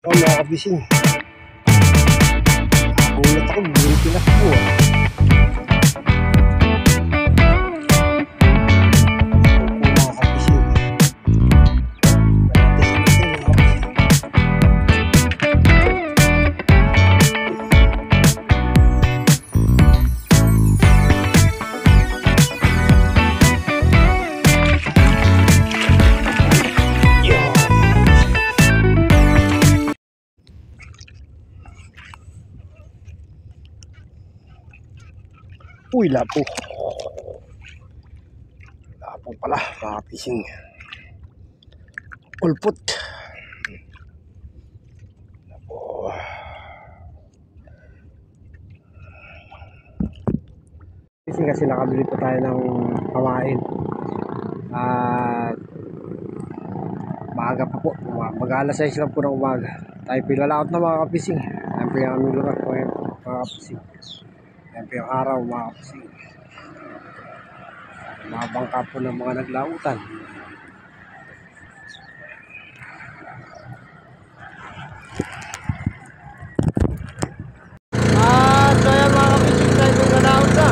Mga kabising, nagulat ako, biglang tinakbo mga kabising. Uy, lapo. Lapo pala, mga kabising. Ulpot. Lapo. Kasi nakabili po tayo ng pamain. At maaga pa po. Mag-alas 6 lang po ng umaga. Tayo pilalaot na mga kabising. Ayan po yung aming lugar po yan, mga kabising. Ayan po yung araw, mga kabising. Mabangka po ng mga naglautan. So yan mga kabising, tayo po nalaot na.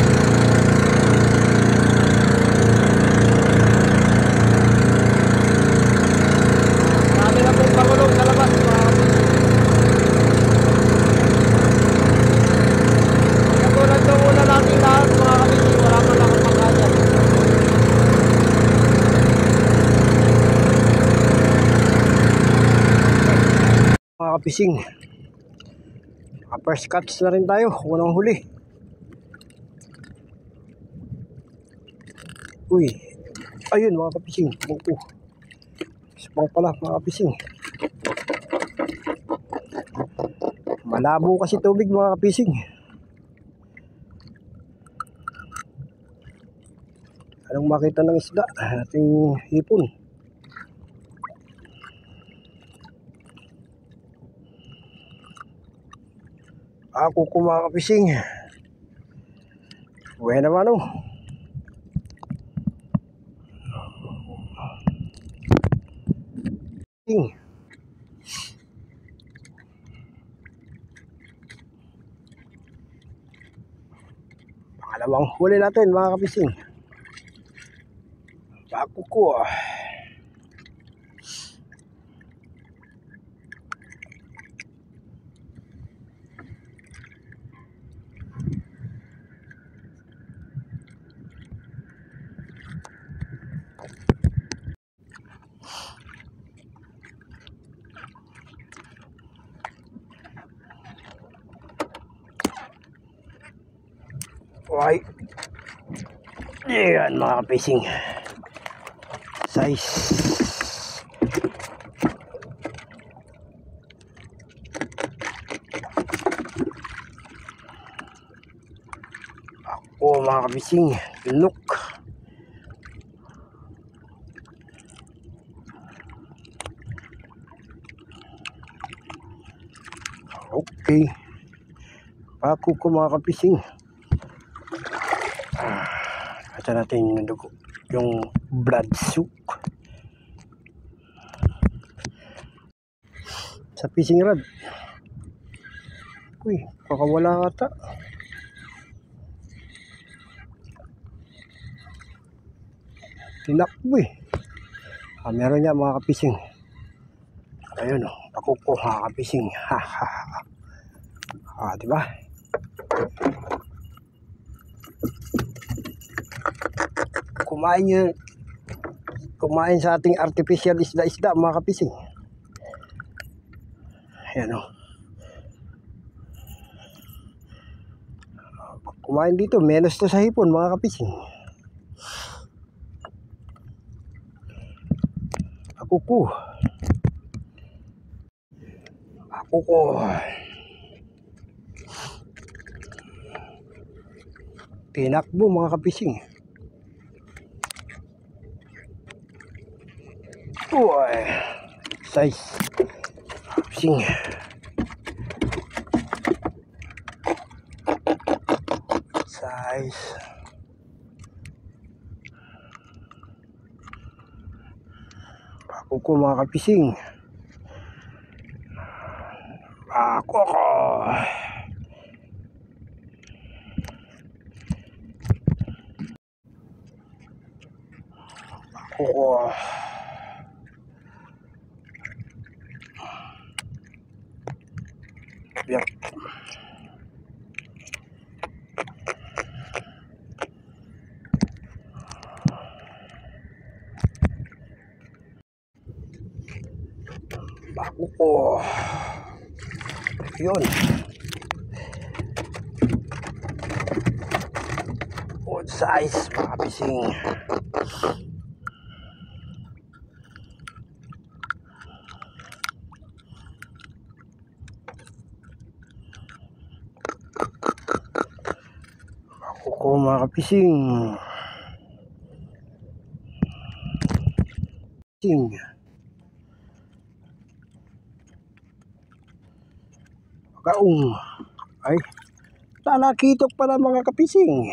Marami na pong pangulong sa labas, mga kabising. Katulad na muna natin lahat, mga kabising. Wala man lang ang pagkadyan. Mga kabising, first catch na rin tayo, unang huli. Uy, ayun mga kabising, spang pala mga kabising. Malabo kasi tubig mga kabising. Anong makita ng isda, ating hipon. Ako mga kabising. Uwe naman o. Pangalawang huli natin mga kabising. Ako ko. Ay, yan mga kabising, size ako mga kabising, look. Okay, ako ko mga kabising. Ito natin yung dugo, yung blood soup sa fishing rod. Uy, pakawala ata. Tinakbo eh. Meron niya mga kapising. Ayun o, pakuko mga kapising. Ha ha ha. Diba? Kumain sa ating artificial isda-isda mga kapising. Ayan o. Kumain dito, menos to sa hipon mga kapising. Pakuko. Tinakbo mga kapising. Uy, size kapising. Size. Pakuko mga kapising. Ako. Ako. Yan. Bako ko. Yun. Good size mga pising. Bako ko mga pising. Pising. Kaung. Ay, talakitok pala mga kapising.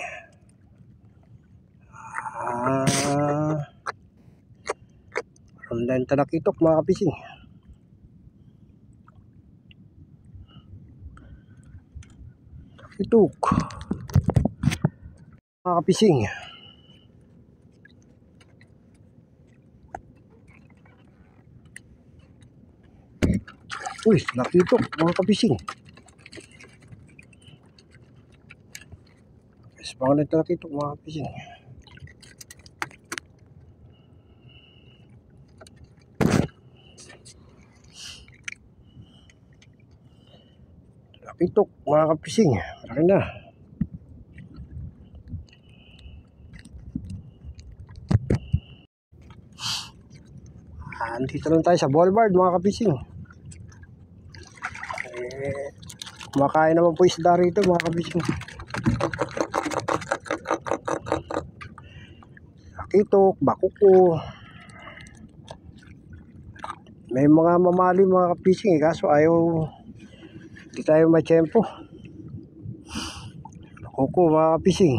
Online talakitok mga kapising. Talakitok mga kapising. Uy, talakitok mga kapising. Mga talakitok mga kapising. Talakitok mga kapising. Malaki na. Andito lang tayo sa boulevard mga kapising. Kumakain naman po isda rito mga kapising. Talakitok, bakuko. May mga mamali mga kapising kaso ayaw, hindi tayo may tiyempo. Bakuko mga kapising.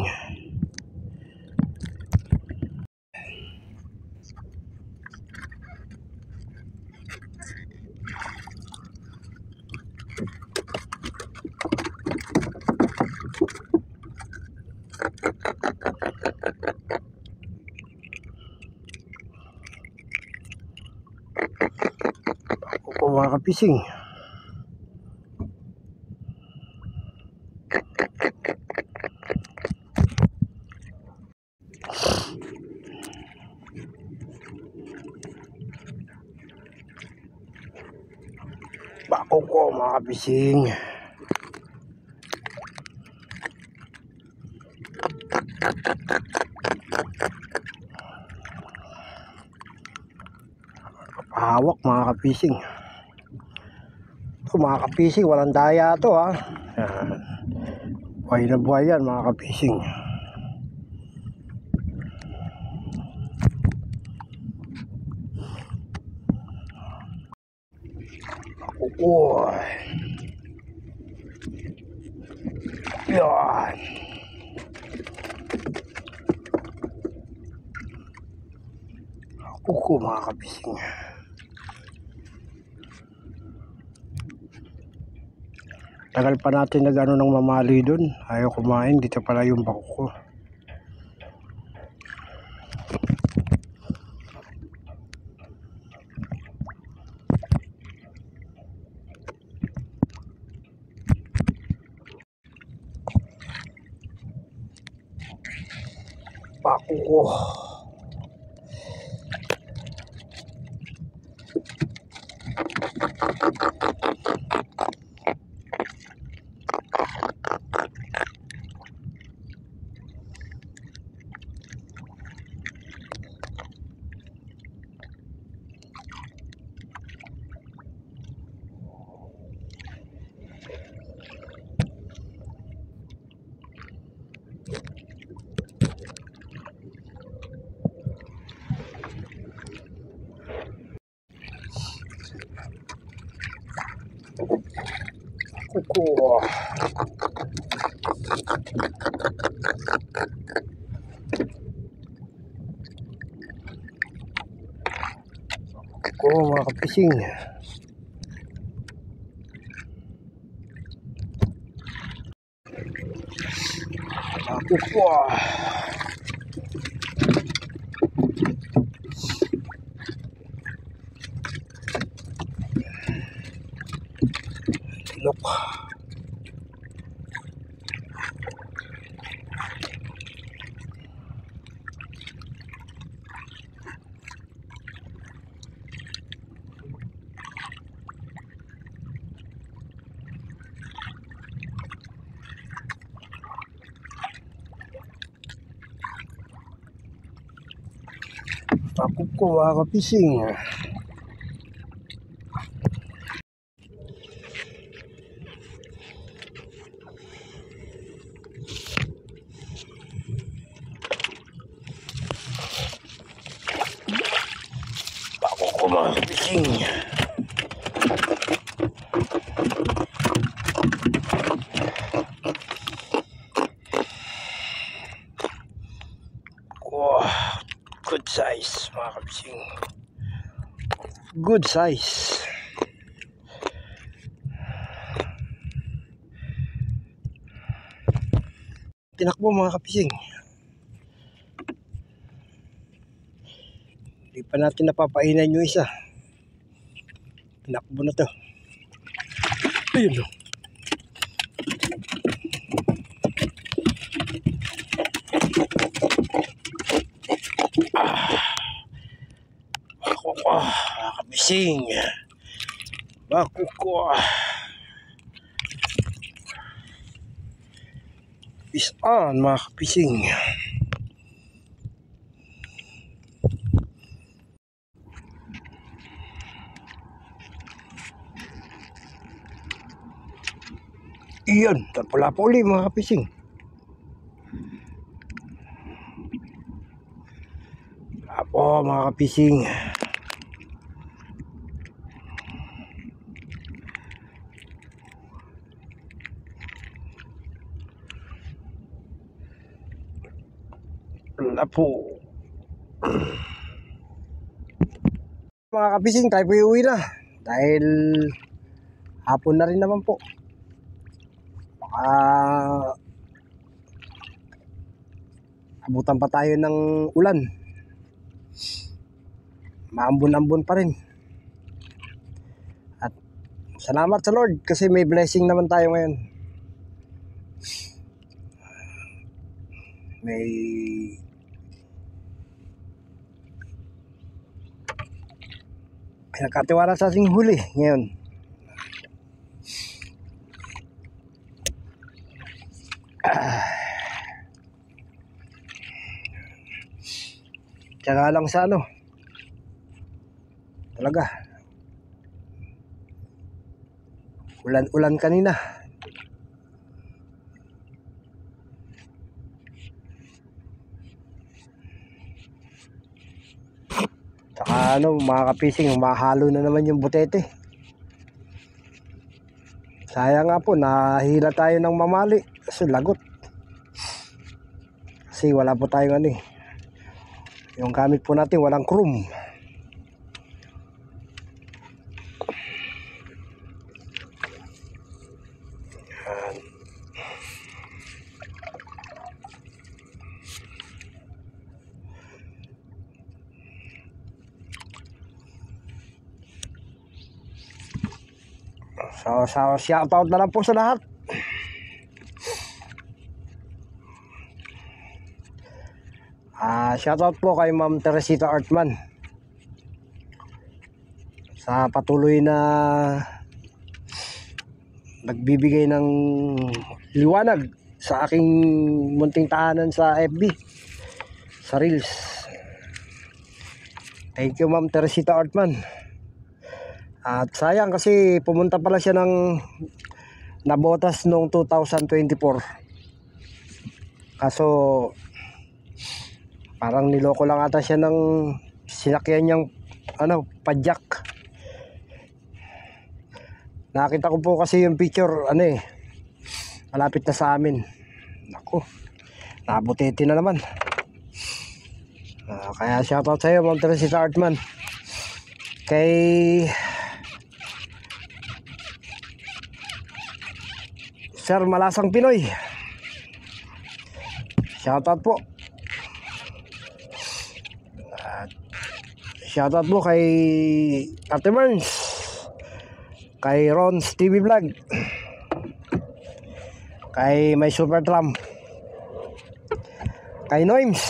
Bakuko mga kapising. Bakuko mga kapising. Hawak mga kapising. Mga kapising, walang daya to ha. Buhay na buhay yan mga kapising. Bakuko. Yan. Bakuko mga kapising. Tagal pa natin na gano'n ng mamali dun. Ayaw kumain. Dito pala yung bakuko. Bakuko. Bakuko. Bakuko mga kapising. Bakukwa. Look. Bakukwa kapising. Bakukwa kapising. Wow, good size mga kabising. Good size. Tinakbo mga kabising. Hindi pa natin napapainan yung isa. Tinakbo na to. Ayun o. Bakukwa kabising. Bakukwa. Peace on mga kabising. Iyon, tapula po ulit mga kapising. Apo mga kapising. Apo. Mga kapising, tayo po iuwi na. Dahil hapon na rin naman po. Abutan pa tayo ng ulan. Maambon-ambon pa rin. At salamat sa Lord kasi may blessing naman tayo ngayon. May pinagkatiwala sa ating huli ngayon. Tsaka lang sa ano, talaga ulan-ulan kanina. Tsaka ano mga kapising, mahalo na naman yung butete. Sayang nga po, nahila tayo ng mamali kasi lagot. Kasi wala po tayong ano eh, yung gamit po natin walang chrome. So shout out na lang po sa lahat. Shoutout po kay Ma'am Teresita Artman sa patuloy na nagbibigay ng liwanag sa aking munting tahanan sa FB, sa Reels. Thank you Ma'am Teresita Artman. At sayang kasi pumunta pala siya ng Nabotas noong 2024. Kaso parang niloko lang ata siya ng sinakyan niyang ano, padjak. Nakita ko po kasi yung picture ano eh, malapit na sa amin. Naku, nabutete na naman. Kaya shoutout sa iyo Ma'am Teresita Artman. Kay Sir Malasang Pinoy, Shoutout po. Shoutout po kay Ate Burns, kay Ron's TV Vlog, kay My Super Trump, kay Noims.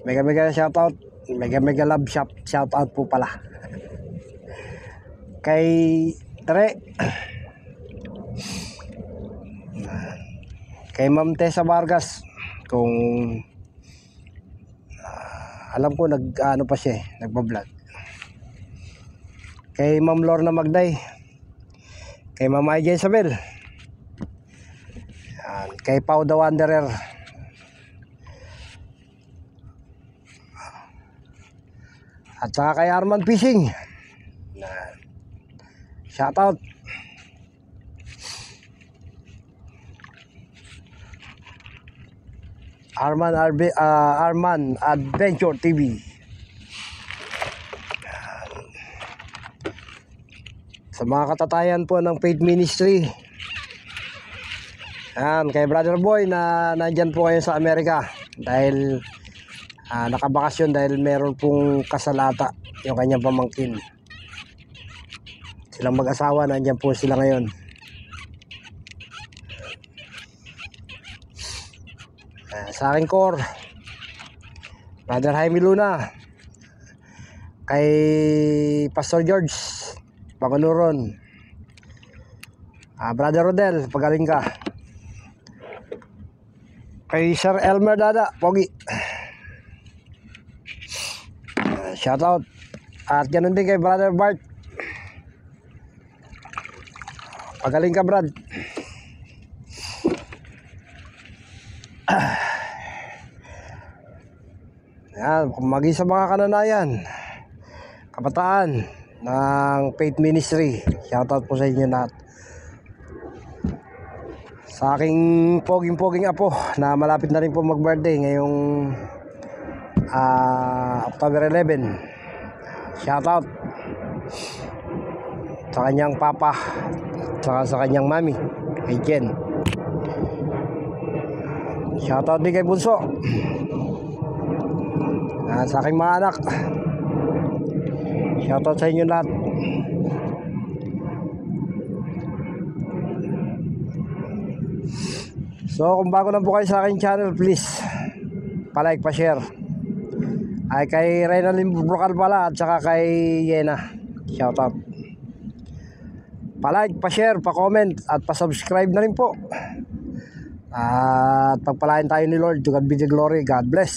Mega shoutout. Mega love shoutout po pala. Kay Tere, kay Ma'am Tessa Vargas, kung alam ko ano pa siya, nagba-vlog. Kay Ma'am Lorna Magday, kay Ma'am Aija Isabel, kay Pau the Wanderer, at saka kay Arman Fishing. Shoutout. Arman Adventure TV. Sa mga katatayan po ng Faith Ministry, kay Brother Boy na nandyan po kayo sa Amerika dahil nakabakasyon dahil meron pong kasalata yung kanyang pamangkin. Silang mag-asawa, nandyan po sila ngayon. Sa aking core, Brother Jaime Luna, kay Pastor George Panganuron, Brother Rodel, pagaling ka, kay Sir Elmer Dada Pogi, shoutout. At ganun din kay Brother Bart, pagaling ka Brad. Yan, maging sa mga kananayan, kabataan ng Faith Ministry, shoutout po sa inyo lahat. Sa aking poging apo na malapit na rin po mag-birthday ngayong October 11, shoutout sa kanyang papa at sa kanyang mami, kay Jen. Shoutout din kay Bunso, sa aking mga anak, shoutout sa inyo lahat. So kung bago lang po kayo sa aking channel, please pa-like, pa-share. Ay kay Reynalyn Brocal pala at saka kay Yena, shoutout. Pa-like, pa-share, pa-comment at pa-subscribe na rin po. At pagpalain tayo ni Lord. To God be the glory. God bless.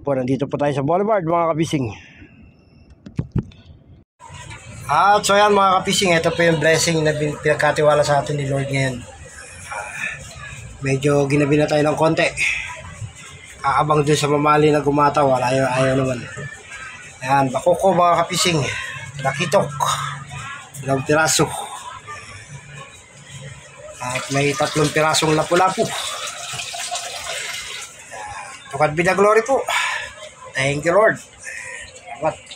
Po, nandito po tayo sa Boulevard, mga kapising. At so yan mga kapising, ito po yung blessing na pinagkatiwala sa atin ni Lord ngayon. Medyo ginabi na tayo ng konti. Kaabang dun sa mamali na gumataw, ayaw naman. Ayan, bakoko mga kapising, lakitok, 2 piraso. At may 3 pirasong lapu-lapu. To God be the glory po. Thank you Lord. Salamat.